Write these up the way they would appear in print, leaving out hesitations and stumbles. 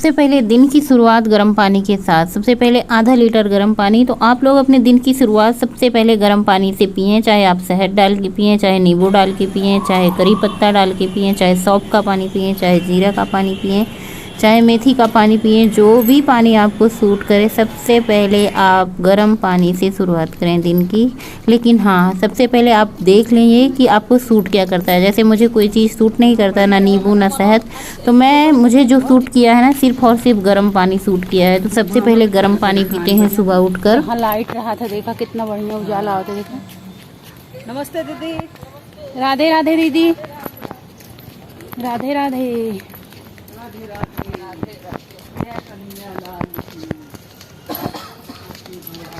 सबसे पहले दिन की शुरुआत गर्म पानी के साथ। सबसे पहले आधा लीटर गर्म पानी। तो आप लोग अपने दिन की शुरुआत सबसे पहले गर्म पानी से पिएं, चाहे आप शहद डाल के पिएं, चाहे नींबू डाल के पिएं, चाहे करी पत्ता डाल के पिएं, चाहे सौंफ का पानी पिएं, चाहे जीरा का पानी पिएं, चाहे मेथी का पानी पिएं। जो भी पानी आपको सूट करे, सबसे पहले आप गर्म पानी से शुरुआत करें दिन की। लेकिन हाँ, सबसे पहले आप देख लेंगे कि आपको सूट क्या करता है। जैसे मुझे कोई चीज़ सूट नहीं करता, ना नींबू ना शहद, तो मुझे जो सूट किया है ना, सिर्फ और सिर्फ गर्म पानी सूट किया है। तो सबसे पहले गर्म पानी पीते हैं सुबह उठकर। हाँ, लाइट रहा था, देखा कितना बढ़िया उजाला होता, देखा। नमस्ते दीदी। राधे राधे दीदी। राधे राधे।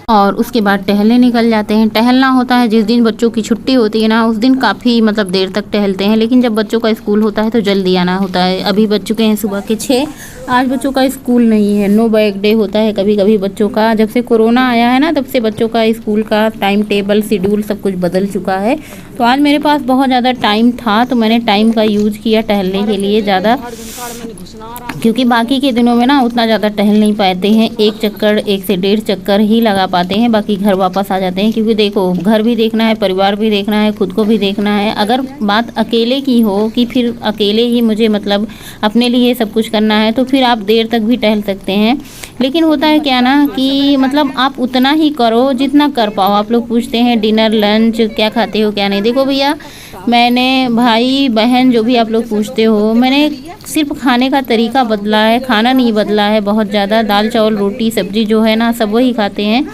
और उसके बाद टहलने निकल जाते हैं। टहलना होता है जिस दिन बच्चों की छुट्टी होती है ना, उस दिन काफ़ी देर तक टहलते हैं। लेकिन जब बच्चों का स्कूल होता है तो जल्दी आना होता है। अभी बज चुके हैं सुबह के 6। आज बच्चों का स्कूल नहीं है, नो बैग डे होता है कभी कभी बच्चों का। जब से कोरोना आया है ना, तब से बच्चों का स्कूल का टाइम टेबल, शेड्यूल सब कुछ बदल चुका है। तो आज मेरे पास बहुत ज़्यादा टाइम था, तो मैंने टाइम का यूज किया टहलने के लिए ज़्यादा, क्योंकि बाकी के दिनों में ना उतना ज़्यादा टहल नहीं पाते हैं। 1 चक्कर 1 से 1.5 चक्कर ही लगा पाते हैं, बाकी घर वापस आ जाते हैं। क्योंकि देखो, घर भी देखना है, परिवार भी देखना है, खुद को भी देखना है। अगर बात अकेले की हो कि फिर अकेले ही मुझे अपने लिए सब कुछ करना है, तो फिर आप देर तक भी टहल सकते हैं। लेकिन होता है क्या ना कि आप उतना ही करो जितना कर पाओ। आप लोग पूछते हैं डिनर लंच क्या खाते हो क्या नहीं। देखो भैया, मैंने, भाई बहन, जो भी आप लोग पूछते हो, मैंने सिर्फ खाने का तरीका बदला है, खाना नहीं बदला है बहुत ज़्यादा। दाल चावल रोटी सब्जी जो है ना, सब वही खाते हैं।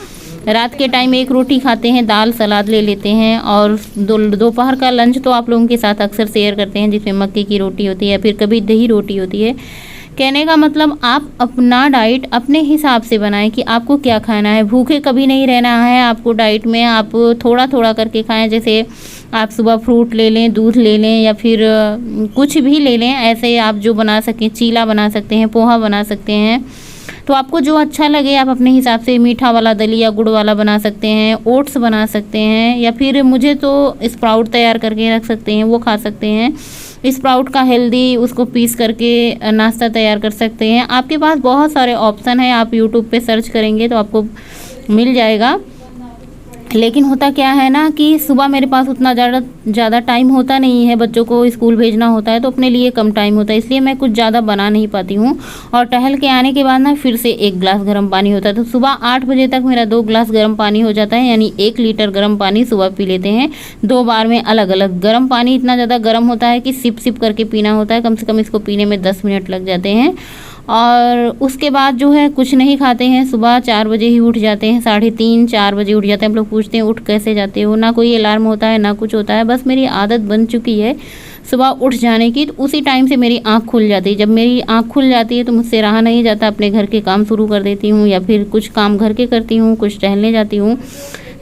रात के टाइम 1 रोटी खाते हैं, दाल सलाद ले लेते हैं। और दोपहर का लंच तो आप लोगों के साथ अक्सर शेयर करते हैं, जिसमें मक्के की रोटी होती है, फिर कभी दही रोटी होती है। कहने का मतलब, आप अपना डाइट अपने हिसाब से बनाएं कि आपको क्या खाना है। भूखे कभी नहीं रहना है आपको डाइट में। आप थोड़ा थोड़ा करके खाएं। जैसे आप सुबह फ्रूट ले लें, दूध ले लें, या फिर कुछ भी ले लें। ऐसे आप जो बना सकें, चीला बना सकते हैं, पोहा बना सकते हैं। तो आपको जो अच्छा लगे आप अपने हिसाब से मीठा वाला दलिया, गुड़ वाला बना सकते हैं, ओट्स बना सकते हैं, या फिर मुझे तो स्प्राउट तैयार करके रख सकते हैं, वो खा सकते हैं। स्प्राउट का हेल्दी, उसको पीस करके नाश्ता तैयार कर सकते हैं। आपके पास बहुत सारे ऑप्शन हैं, आप यूट्यूब पे सर्च करेंगे तो आपको मिल जाएगा। लेकिन होता क्या है ना कि सुबह मेरे पास उतना ज़्यादा टाइम होता नहीं है, बच्चों को स्कूल भेजना होता है, तो अपने लिए कम टाइम होता है, इसलिए मैं कुछ ज़्यादा बना नहीं पाती हूँ। और टहल के आने के बाद ना फिर से 1 गिलास गर्म पानी होता है। तो सुबह 8 बजे तक मेरा 2 गिलास गर्म पानी हो जाता है, यानी 1 लीटर गर्म पानी सुबह पी लेते हैं। 2 बार में अलग अलग। गर्म पानी इतना ज़्यादा गर्म होता है कि सिप सिप करके पीना होता है। कम से कम इसको पीने में 10 मिनट लग जाते हैं। और उसके बाद जो है कुछ नहीं खाते हैं। सुबह 4 बजे ही उठ जाते हैं, 3:30 4 बजे उठ जाते हैं। हम लोग पूछते हैं उठ कैसे जाते हो, ना कोई अलार्म होता है ना कुछ होता है, बस मेरी आदत बन चुकी है सुबह उठ जाने की। तो उसी टाइम से मेरी आँख खुल जाती है। जब मेरी आँख खुल जाती है तो मुझसे रहा नहीं जाता, अपने घर के काम शुरू कर देती हूँ, या फिर कुछ काम घर के करती हूँ, कुछ टहलने जाती हूँ।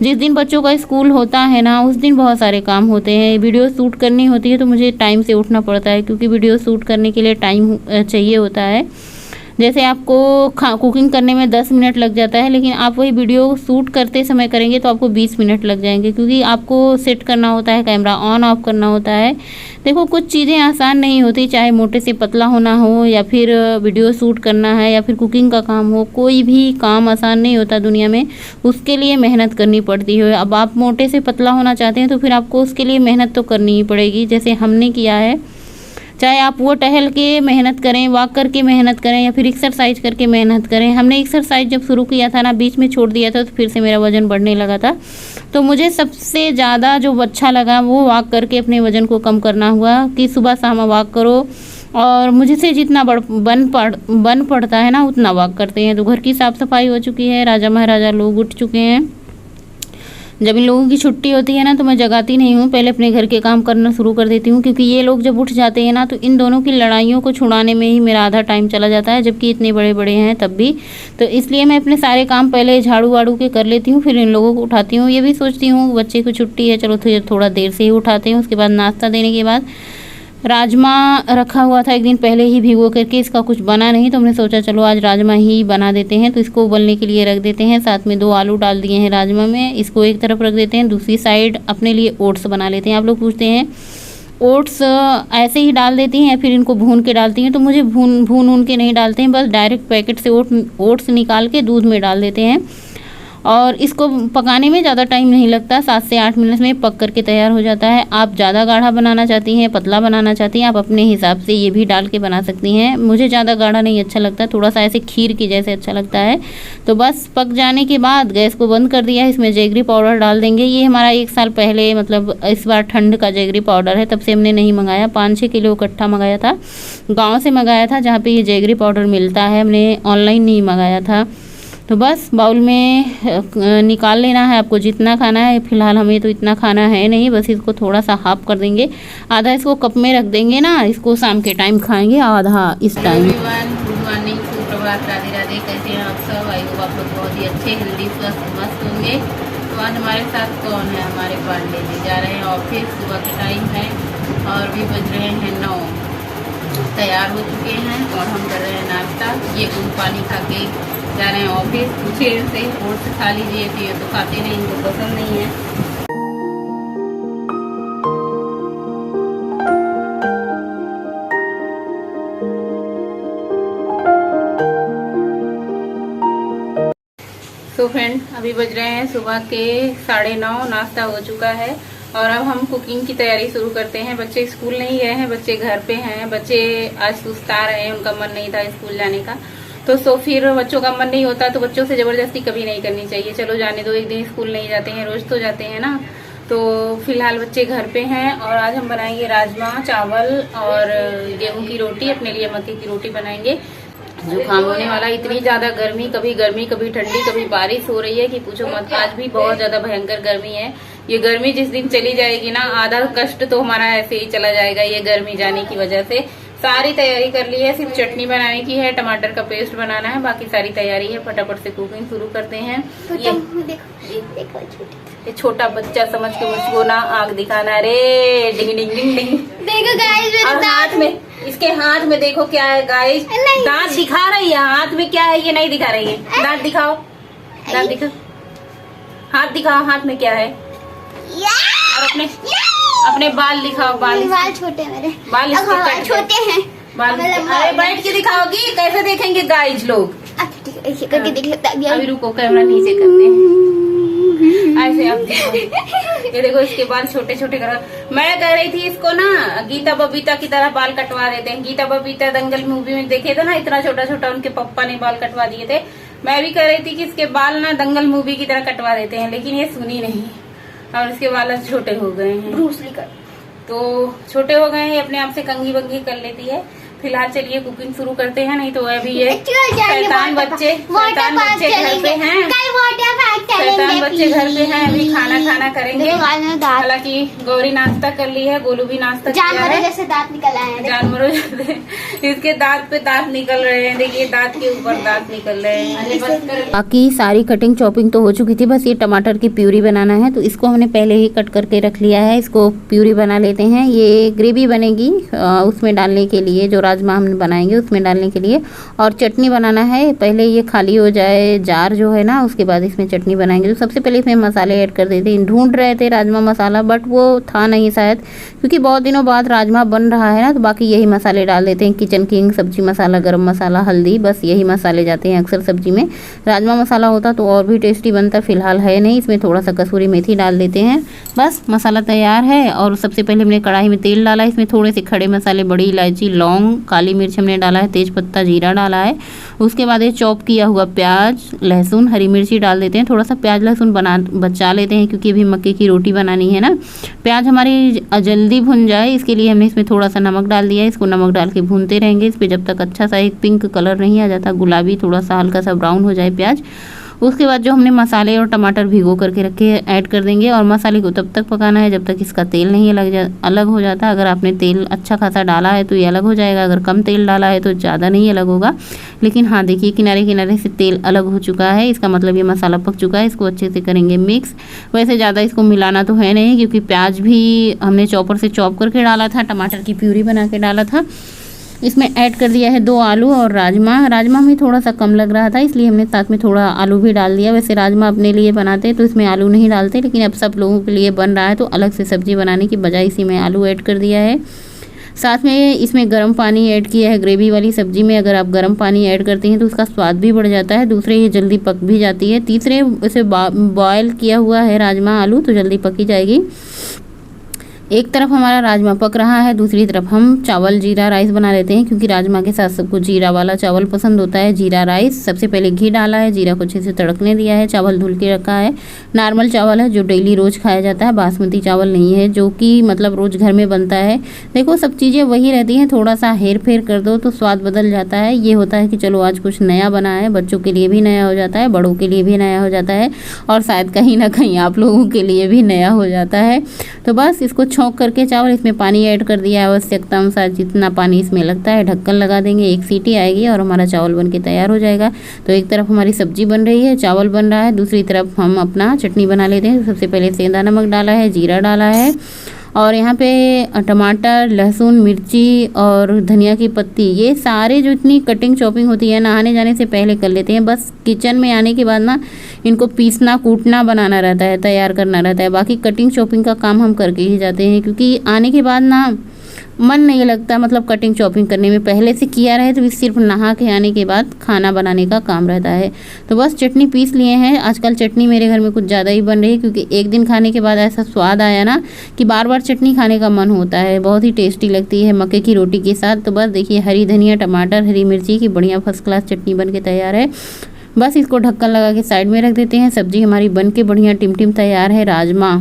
जिस दिन बच्चों का स्कूल होता है ना, उस दिन बहुत सारे काम होते हैं। वीडियो शूट करनी होती है तो मुझे टाइम से उठना पड़ता है, क्योंकि वीडियो शूट करने के लिए टाइम चाहिए होता है। जैसे आपको कुकिंग करने में 10 मिनट लग जाता है, लेकिन आप वही वीडियो शूट करते समय करेंगे तो आपको 20 मिनट लग जाएंगे, क्योंकि आपको सेट करना होता है, कैमरा ऑन ऑफ करना होता है। देखो, कुछ चीज़ें आसान नहीं होती, चाहे मोटे से पतला होना हो, या फिर वीडियो शूट करना है, या फिर कुकिंग का काम हो। कोई भी काम आसान नहीं होता दुनिया में, उसके लिए मेहनत करनी पड़ती है। अब आप मोटे से पतला होना चाहते हैं तो फिर आपको उसके लिए मेहनत तो करनी ही पड़ेगी, जैसे हमने किया है। चाहे आप वो टहल के मेहनत करें, वॉक करके मेहनत करें, या फिर एक्सरसाइज करके मेहनत करें। हमने एक्सरसाइज जब शुरू किया था ना, बीच में छोड़ दिया था, तो फिर से मेरा वज़न बढ़ने लगा था। तो मुझे सबसे ज़्यादा जो अच्छा लगा वो वॉक करके अपने वज़न को कम करना हुआ, कि सुबह शाम वॉक करो। और मुझसे जितना बन पड़ता है ना, उतना वॉक करते हैं। तो घर की साफ़ सफाई हो चुकी है, राजा महाराजा लोग उठ चुके हैं। जब इन लोगों की छुट्टी होती है ना, तो मैं जगाती नहीं हूँ, पहले अपने घर के काम करना शुरू कर देती हूँ। क्योंकि ये लोग जब उठ जाते हैं ना, तो इन दोनों की लड़ाइयों को छुड़ाने में ही मेरा आधा टाइम चला जाता है, जबकि इतने बड़े बड़े हैं तब भी। तो इसलिए मैं अपने सारे काम पहले झाड़ू वाड़ू के कर लेती हूँ, फिर इन लोगों को उठाती हूँ। ये भी सोचती हूँ बच्चे को छुट्टी है, चलो थोड़ा देर से ही उठाते हैं। उसके बाद नाश्ता देने के बाद राजमा रखा हुआ था एक दिन पहले ही भिगो करके, इसका कुछ बना नहीं, तो हमने सोचा चलो आज राजमा ही बना देते हैं। तो इसको उबलने के लिए रख देते हैं, साथ में 2 आलू डाल दिए हैं राजमा में, इसको एक तरफ रख देते हैं। दूसरी साइड अपने लिए ओट्स बना लेते हैं। आप लोग पूछते हैं ओट्स ऐसे ही डाल देती हैं या फिर इनको भून के डालती हैं। तो मुझे भून के नहीं डालते हैं, बस डायरेक्ट पैकेट से ओट्स निकाल के दूध में डाल देते हैं। और इसको पकाने में ज़्यादा टाइम नहीं लगता, 7 से 8 मिनट में पक करके तैयार हो जाता है। आप ज़्यादा गाढ़ा बनाना चाहती हैं, पतला बनाना चाहती हैं, आप अपने हिसाब से ये भी डाल के बना सकती हैं। मुझे ज़्यादा गाढ़ा नहीं अच्छा लगता, थोड़ा सा ऐसे खीर की जैसे अच्छा लगता है। तो बस पक जाने के बाद गैस को बंद कर दिया है, इसमें जैगरी पाउडर डाल देंगे। ये हमारा 1 साल पहले मतलब इस बार ठंड का जैगरी पाउडर है, तब से हमने नहीं मंगाया। 5-6 किलो इकट्ठा मंगाया था, गाँव से मंगाया था जहाँ पर ये जैगरी पाउडर मिलता है, हमने ऑनलाइन नहीं मंगाया था। तो बस बाउल में निकाल लेना है, आपको जितना खाना है। फिलहाल हमें तो इतना खाना है नहीं, बस इसको थोड़ा सा हाफ कर देंगे, आधा इसको कप में रख देंगे ना, इसको शाम के टाइम खाएंगे, आधा इस टाइम। गुड मॉर्निंग, सुप्रभात, राधे राधे। कैसे हैं आप सब? आई होप आप लोग बहुत ही अच्छे, हेल्दी, स्वस्थ, मस्त होंगे। तो आज हमारे साथ कौन है? हमारे पांडे जी जा रहे हैं ऑफिस, सुबह का टाइम है और भी बज रहे हैं 9। तैयार हो चुके हैं और हम कर रहे हैं नाश्ता। ये गुड़ पानी खा के जा रहे हैं ऑफिस। पूछे इनसे ओट्स खा लीजिए, तो ये तो खाते नहीं, इनको पसंद नहीं है। तो फ्रेंड अभी बज रहे हैं सुबह के 9:30, नाश्ता हो चुका है और अब हम कुकिंग की तैयारी शुरू करते हैं। बच्चे स्कूल नहीं गए हैं, बच्चे घर पे हैं। बच्चे आज सुस्ता रहे हैं, उनका मन नहीं था स्कूल जाने का। तो फिर बच्चों का मन नहीं होता तो बच्चों से जबरदस्ती कभी नहीं करनी चाहिए। चलो जाने दो, एक दिन स्कूल नहीं जाते हैं, रोज तो जाते हैं ना। तो फिलहाल बच्चे घर पे हैं और आज हम बनाएंगे राजमा चावल और गेहूं की रोटी, अपने लिए मक्के की रोटी बनाएंगे। जुकाम होने वाला, इतनी ज्यादा गर्मी, कभी कभी ठंडी, कभी बारिश हो रही है कि पूछो मत। आज भी बहुत ज्यादा भयंकर गर्मी है। ये गर्मी जिस दिन चली जाएगी ना, आधा कष्ट तो हमारा ऐसे ही चला जाएगा ये गर्मी जाने की वजह से। सारी तैयारी कर ली है, सिर्फ चटनी बनाने की है, टमाटर का पेस्ट बनाना है, बाकी सारी तैयारी है। फटाफट से कुकिंग शुरू करते हैं। ये छोटा बच्चा समझ के मुझको ना आग दिखाना रे, डिंग डिंग डिंग डिंग। देखो गाइस, और हाथ में, इसके हाथ में देखो क्या है गाइस, दांत दिखा रही है। हाथ में क्या है ये नहीं दिखा रही है। दांत दिखाओ, दांत दिखाओ, हाथ दिखाओ, हाथ में क्या है। और अपने बाल दिखाओ। बाल छोटे मेरे बाल छोटे हैं। बाल अरे बैठ के दिखाओगी, कैसे देखेंगे गाइस लोग। करके देख लेता है। अभी रुको, कैमरा नीचे करते हैं ऐसे। आप देखो, ये देखो इसके बाल छोटे छोटे कर। मैं कह रही थी इसको ना गीता बबीता की तरह बाल कटवा देते हैं। गीता बबीता दंगल मूवी में देखे थे ना, इतना छोटा छोटा उनके पप्पा ने बाल कटवा दिए थे। मैं भी कह रही थी कि इसके बाल ना दंगल मूवी की तरह कटवा देते हैं, लेकिन ये सुनी नहीं और इसके बाल छोटे हो गए हैं। ब्रूस ली कर। तो छोटे हो गए हैं, अपने आप से कंघी वंघी कर लेती है। फिलहाल चलिए कुकिंग शुरू करते हैं, नहीं तो अभी ये शैतान बच्चे घर पे हैं। शैतान बच्चे घर पे हैं, अभी खाना करेंगे। हालांकि गौरी नाश्ता कर ली है, गोलू भी नाश्ता किया है। जानवरों जैसे दांत निकल आए हैं। जानवरों जैसे इसके दांत पे दांत निकल रहे हैं, देखिए दांत के ऊपर दांत निकल रहे हैं। बाकी सारी कटिंग चॉपिंग तो हो चुकी थी, बस ये टमाटर की प्यूरी बनाना है। तो इसको हमने पहले ही कट करके रख लिया है, इसको प्यूरी बना लेते हैं। ये ग्रेवी बनेगी उसमें डालने के लिए, जो राजमा हम बनाएंगे उसमें डालने के लिए। और चटनी बनाना है, पहले ये खाली हो जाए जार जो है ना, उसके बाद इसमें चटनी बनाएंगे। तो सबसे पहले इसमें मसाले ऐड कर देते हैं। ढूंढ रहे थे राजमा मसाला, बट वो था नहीं शायद, क्योंकि बहुत दिनों बाद राजमा बन रहा है ना। तो बाकी यही मसाले डाल देते हैं, किचन किंग, सब्जी मसाला, गरम मसाला, हल्दी, बस यही मसाले जाते हैं अक्सर सब्जी में। राजमा मसाला होता तो और भी टेस्टी बनता, फिलहाल है नहीं। इसमें थोड़ा सा कसूरी मेथी डाल देते हैं, बस मसाला तैयार है। और सबसे पहले हमने कढ़ाई में तेल डाला, इसमें थोड़े से खड़े मसाले, बड़ी इलायची, लौंग, काली मिर्च हमने डाला है, तेज पत्ता, जीरा डाला है। उसके बाद ये चॉप किया हुआ प्याज, लहसुन, हरी मिर्ची डाल देते हैं। थोड़ा सा प्याज लहसुन बचा लेते हैं, क्योंकि अभी मक्के की रोटी बनानी है ना। प्याज हमारी जल्दी भुन जाए, इसके लिए हमने इसमें थोड़ा सा नमक डाल दिया है। इसको नमक डाल के भूनते रहेंगे इस पर जब तक अच्छा सा एक पिंक कलर नहीं आ जाता, गुलाबी, थोड़ा सा हल्का सा ब्राउन हो जाए प्याज। उसके बाद जो हमने मसाले और टमाटर भिगो करके रखे ऐड कर देंगे। और मसाले को तब तक पकाना है जब तक इसका तेल नहीं अलग हो जाता। अगर आपने तेल अच्छा खासा डाला है तो ये अलग हो जाएगा, अगर कम तेल डाला है तो ज़्यादा नहीं अलग होगा। लेकिन हाँ देखिए, किनारे किनारे से तेल अलग हो चुका है, इसका मतलब ये मसाला पक चुका है। इसको अच्छे से करेंगे मिक्स। वैसे ज़्यादा इसको मिलाना तो है नहीं, क्योंकि प्याज भी हमने चॉपर से चॉप करके डाला था, टमाटर की प्यूरी बना के डाला था। इसमें ऐड कर दिया है 2 आलू और राजमा। राजमा हमें थोड़ा सा कम लग रहा था, इसलिए हमने साथ में थोड़ा आलू भी डाल दिया। वैसे राजमा अपने लिए बनाते तो इसमें आलू नहीं डालते, लेकिन अब सब लोगों के लिए बन रहा है तो अलग से सब्ज़ी बनाने की बजाय इसी में आलू ऐड कर दिया है। साथ में इसमें गर्म पानी ऐड किया है। ग्रेवी वाली सब्ज़ी में अगर आप गर्म पानी ऐड करते हैं तो उसका स्वाद भी बढ़ जाता है। दूसरे ये जल्दी पक भी जाती है। तीसरे इसे बॉयल किया हुआ है राजमा आलू, तो जल्दी पक ही जाएगी। एक तरफ हमारा राजमा पक रहा है, दूसरी तरफ हम चावल जीरा राइस बना लेते हैं, क्योंकि राजमा के साथ सबको जीरा वाला चावल पसंद होता है। जीरा राइस, सबसे पहले घी डाला है, जीरा को अच्छे से तड़कने दिया है, चावल धुल के रखा है। नॉर्मल चावल है जो डेली रोज़ खाया जाता है, बासमती चावल नहीं है जो कि मतलब रोज़ घर में बनता है। देखो सब चीज़ें वही रहती हैं, थोड़ा सा हेर फेर कर दो तो स्वाद बदल जाता है। ये होता है कि चलो आज कुछ नया बना है, बच्चों के लिए भी नया हो जाता है, बड़ों के लिए भी नया हो जाता है, और शायद कहीं ना कहीं आप लोगों के लिए भी नया हो जाता है। तो बस इसको छौंक करके चावल, इसमें पानी ऐड कर दिया है आवश्यकता अनुसार, जितना पानी इसमें लगता है। ढक्कन लगा देंगे, 1 सीटी आएगी और हमारा चावल बन के तैयार हो जाएगा। तो एक तरफ हमारी सब्जी बन रही है, चावल बन रहा है, दूसरी तरफ हम अपना चटनी बना लेते हैं। सबसे पहले सेंधा नमक डाला है, जीरा डाला है, और यहाँ पे टमाटर, लहसुन, मिर्ची और धनिया की पत्ती, ये सारे जो इतनी कटिंग चॉपिंग होती है नहाने जाने से पहले कर लेते हैं। बस किचन में आने के बाद ना इनको पीसना, कूटना, बनाना रहता है, तैयार करना रहता है। बाकी कटिंग चॉपिंग का काम हम करके ही जाते हैं, क्योंकि आने के बाद ना मन नहीं लगता, मतलब कटिंग चॉपिंग करने में। पहले से किया रहे तो सिर्फ नहा के आने के बाद खाना बनाने का काम रहता है। तो बस चटनी पीस लिए हैं। आजकल चटनी मेरे घर में कुछ ज़्यादा ही बन रही है, क्योंकि एक दिन खाने के बाद ऐसा स्वाद आया ना कि बार बार चटनी खाने का मन होता है। बहुत ही टेस्टी लगती है मक्के की रोटी के साथ। तो बस देखिए, हरी धनिया, टमाटर, हरी मिर्ची की बढ़िया फर्स्ट क्लास चटनी बन के तैयार है। बस इसको ढक्कन लगा के साइड में रख देते हैं। सब्जी हमारी बन के बढ़िया टिम तैयार है। राजमा,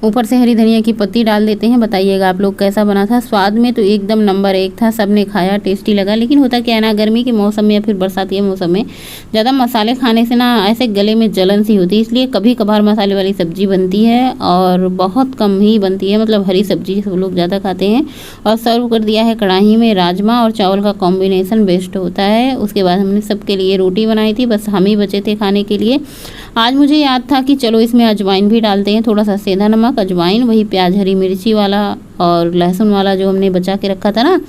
ऊपर से हरी धनिया की पत्ती डाल देते हैं। बताइएगा आप लोग कैसा बना था। स्वाद में तो एकदम नंबर 1 था, सबने खाया, टेस्टी लगा। लेकिन होता क्या है ना, गर्मी के मौसम में या फिर बरसाती के मौसम में ज़्यादा मसाले खाने से ना ऐसे गले में जलन सी होती है, इसलिए कभी कभार मसाले वाली सब्जी बनती है और बहुत कम ही बनती है। मतलब हरी सब्जी सब लोग ज़्यादा खाते हैं। और सर्व कर दिया है कढ़ाई में। राजमा और चावल का कॉम्बिनेशन बेस्ट होता है। उसके बाद हमने सबके लिए रोटी बनाई थी, बस हम ही बचे थे खाने के लिए। आज मुझे याद था कि चलो इसमें अजवाइन भी डालते हैं, थोड़ा सा सेंधा नमक, अजवाइन, वही प्याज, हरी मिर्ची वाला और लहसुन वाला जो हमने बचा के रखा था ना,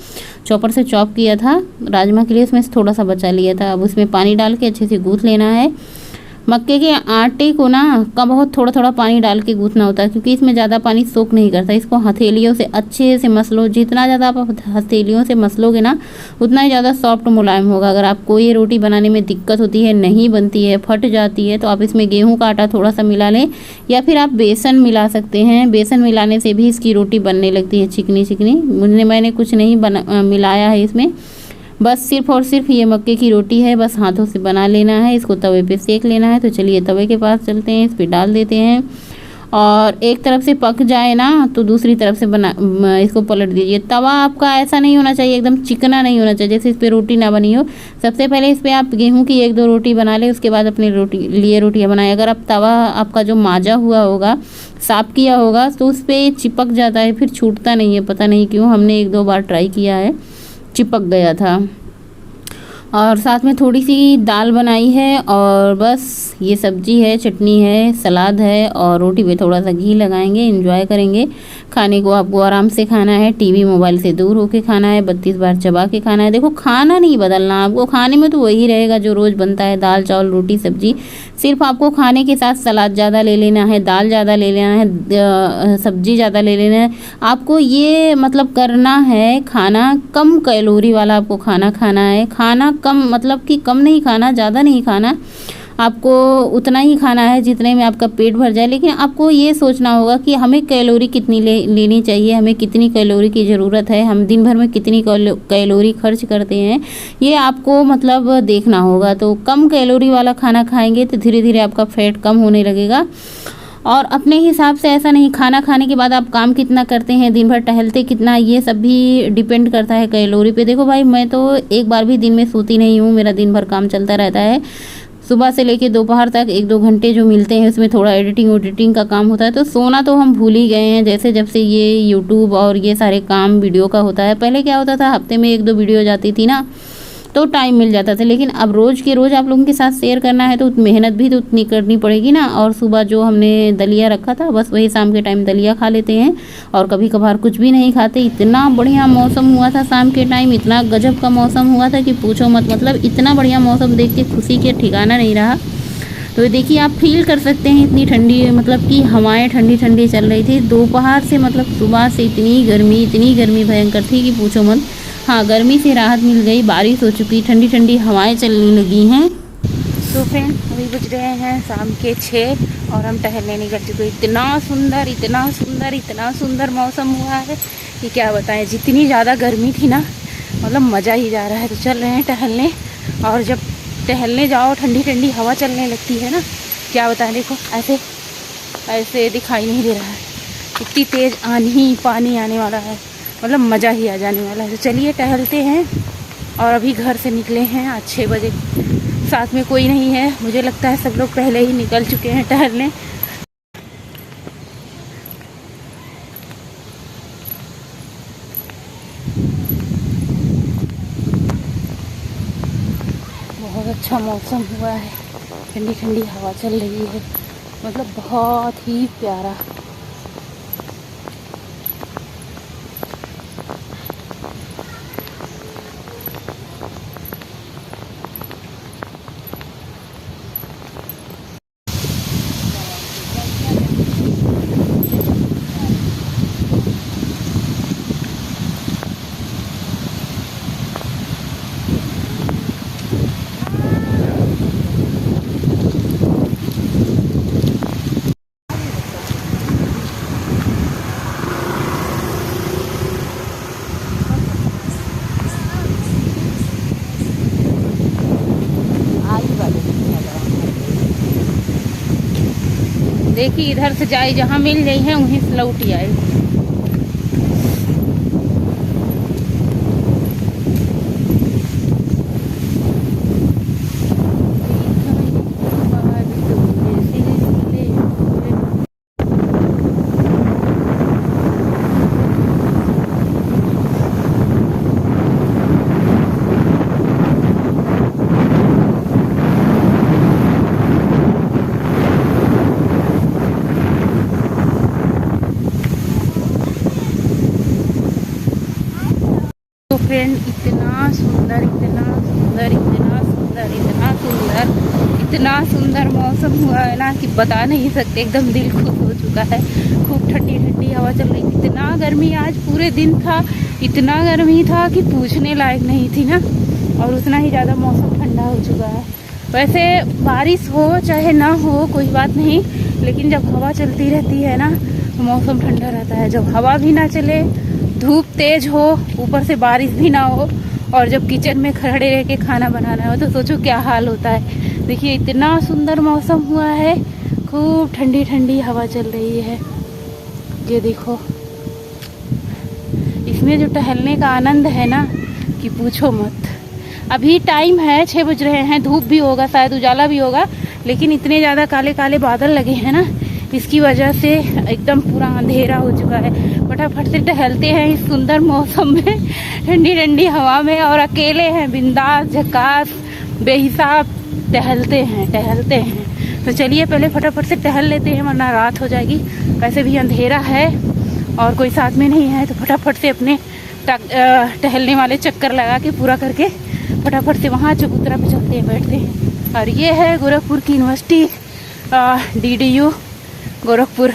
चॉपर से चॉप किया था राजमा के लिए, उसमें से थोड़ा सा बचा लिया था। अब उसमें पानी डाल के अच्छे से गूँथ लेना है। मक्के के आटे को ना का बहुत थोड़ा थोड़ा पानी डाल के गूँथना होता है, क्योंकि इसमें ज़्यादा पानी सोख नहीं करता। इसको हथेलियों से अच्छे से मसलो, जितना ज़्यादा आप हथेलियों से मसलोगे ना उतना ही ज़्यादा सॉफ्ट मुलायम होगा। अगर आपको ये रोटी बनाने में दिक्कत होती है, नहीं बनती है, फट जाती है, तो आप इसमें गेहूं का आटा थोड़ा सा मिला लें, या फिर आप बेसन मिला सकते हैं। बेसन मिलाने से भी इसकी रोटी बनने लगती है चिकनी चिकनी। मैंने कुछ नहीं मिलाया है इसमें, बस सिर्फ और सिर्फ ये मक्के की रोटी है, बस हाथों से बना लेना है। इसको तवे पे सेक लेना है। तो चलिए तवे के पास चलते हैं, इस पर डाल देते हैं, और एक तरफ से पक जाए ना तो दूसरी तरफ से इसको पलट दीजिए। तवा आपका ऐसा नहीं होना चाहिए, एकदम चिकना नहीं होना चाहिए जैसे इस पर रोटी ना बनी हो। सबसे पहले इस पर आप गेहूं की 1-2 रोटी बना लें, उसके बाद अपनी रोटियाँ बनाएं। अगर आप तवा आपका जो माजा हुआ होगा, साफ़ किया होगा, तो उस पर चिपक जाता है, फिर छूटता नहीं है, पता नहीं क्यों। हमने 1-2 बार ट्राई किया है, चिपक गया था। और साथ में थोड़ी सी दाल बनाई है, और बस ये सब्जी है, चटनी है, सलाद है, और रोटी पे थोड़ा सा घी लगाएंगे, एंजॉय करेंगे। खाने को आपको आराम से खाना है, टीवी मोबाइल से दूर होके खाना है, 32 बार चबा के खाना है। देखो खाना नहीं बदलना आपको, खाने में तो वही रहेगा जो रोज़ बनता है, दाल चावल रोटी सब्जी। सिर्फ आपको खाने के साथ सलाद ज़्यादा ले लेना है, दाल ज़्यादा ले लेना है, सब्जी ज़्यादा ले लेना है। आपको ये मतलब करना है, खाना कम कैलोरी वाला आपको खाना खाना है। खाना कम मतलब कि कम नहीं खाना, ज़्यादा नहीं खाना, आपको उतना ही खाना है जितने में आपका पेट भर जाए। लेकिन आपको ये सोचना होगा कि हमें कैलोरी कितनी लेनी चाहिए, हमें कितनी कैलोरी की ज़रूरत है, हम दिन भर में कितनी कैलोरी खर्च करते हैं, ये आपको मतलब देखना होगा। तो कम कैलोरी वाला खाना खाएंगे तो धीरे धीरे आपका फैट कम होने लगेगा। और अपने हिसाब से ऐसा नहीं, खाना खाने के बाद आप काम कितना करते हैं, दिन भर टहलते कितना, ये सब भी डिपेंड करता है कैलोरी पे। देखो भाई, मैं तो एक बार भी दिन में सोती नहीं हूँ, मेरा दिन भर काम चलता रहता है। सुबह से लेके दोपहर तक 1-2 घंटे जो मिलते हैं उसमें थोड़ा एडिटिंग का काम होता है। तो सोना तो हम भूल ही गए हैं, जैसे जब से ये यूट्यूब और ये सारे काम वीडियो का होता है। पहले क्या होता था, हफ्ते में 1-2 वीडियो जाती थी ना, तो टाइम मिल जाता था। लेकिन अब रोज़ के रोज़ आप लोगों के साथ शेयर करना है तो मेहनत भी तो उतनी करनी पड़ेगी ना। और सुबह जो हमने दलिया रखा था बस वही शाम के टाइम दलिया खा लेते हैं और कभी कभार कुछ भी नहीं खाते। इतना बढ़िया मौसम हुआ था शाम के टाइम, इतना गजब का मौसम हुआ था कि पूछो मत। मतलब इतना बढ़िया मौसम देख के खुशी के ठिकाना नहीं रहा। तो देखिए आप फील कर सकते हैं इतनी ठंडी, मतलब कि हवाएं ठंडी ठंडी चल रही थी दोपहर से। मतलब सुबह से इतनी गर्मी भयंकर थी कि पूछो मत। हाँ, गर्मी से राहत मिल गई, बारिश हो चुकी, ठंडी ठंडी हवाएं चलने लगी हैं। तो फ्रेंड अभी बज रहे हैं शाम के 6 और हम टहलने निकल चुके। इतना सुंदर मौसम हुआ है कि क्या बताएं। जितनी ज़्यादा गर्मी थी ना, मतलब मज़ा ही जा रहा है। तो चल रहे हैं टहलने, और जब टहलने जाओ ठंडी ठंडी हवा चलने लगती है ना, क्या बताएं। देखो ऐसे दिखाई नहीं दे रहा है, इतनी तेज़ आंधी पानी आने वाला है, मतलब मज़ा ही आ जाने वाला है। तो चलिए टहलते हैं। और अभी घर से निकले हैं आज 6 बजे। साथ में कोई नहीं है, मुझे लगता है सब लोग पहले ही निकल चुके हैं टहलने। बहुत अच्छा मौसम हुआ है, ठंडी ठंडी हवा चल रही है, मतलब बहुत ही प्यारा। देखिए इधर से जाए, जहाँ मिल गई है वहीं से लौट आए। फ्रेंड इतना सुंदर मौसम हुआ है ना कि बता नहीं सकते। एकदम दिल खुश हो चुका है। खूब ठंडी ठंडी हवा चल रही थी। इतना गर्मी आज पूरे दिन था, इतना गर्मी था कि पूछने लायक नहीं थी ना। और उतना ही ज़्यादा मौसम ठंडा हो चुका है। वैसे बारिश हो चाहे ना हो कोई बात नहीं, लेकिन जब हवा चलती रहती है ना तो मौसम ठंडा रहता है। जब हवा भी ना चले, धूप तेज हो, ऊपर से बारिश भी ना हो, और जब किचन में खड़े रह के खाना बनाना हो तो सोचो क्या हाल होता है। देखिए इतना सुंदर मौसम हुआ है, खूब ठंडी ठंडी हवा चल रही है। ये देखो, इसमें जो टहलने का आनंद है ना कि पूछो मत। अभी टाइम है 6 बज रहे हैं, धूप भी होगा, शायद उजाला भी होगा, लेकिन इतने ज़्यादा काले काले बादल लगे हैं ना, इसकी वजह से एकदम पूरा अंधेरा हो चुका है। फटाफट से टहलते हैं इस सुंदर मौसम में, ठंडी ठंडी हवा में, और अकेले हैं, बिंदास झकास बेहिसाब टहलते हैं। तो चलिए पहले फटाफट से टहल लेते हैं, वरना रात हो जाएगी। वैसे भी अंधेरा है और कोई साथ में नहीं है, तो फटाफट से अपने टहलने वाले चक्कर लगा के पूरा करके फटाफट से वहाँ चबूतरा पे चलते हैं, बैठते हैं। और ये है गोरखपुर की यूनिवर्सिटी, DDU गोरखपुर।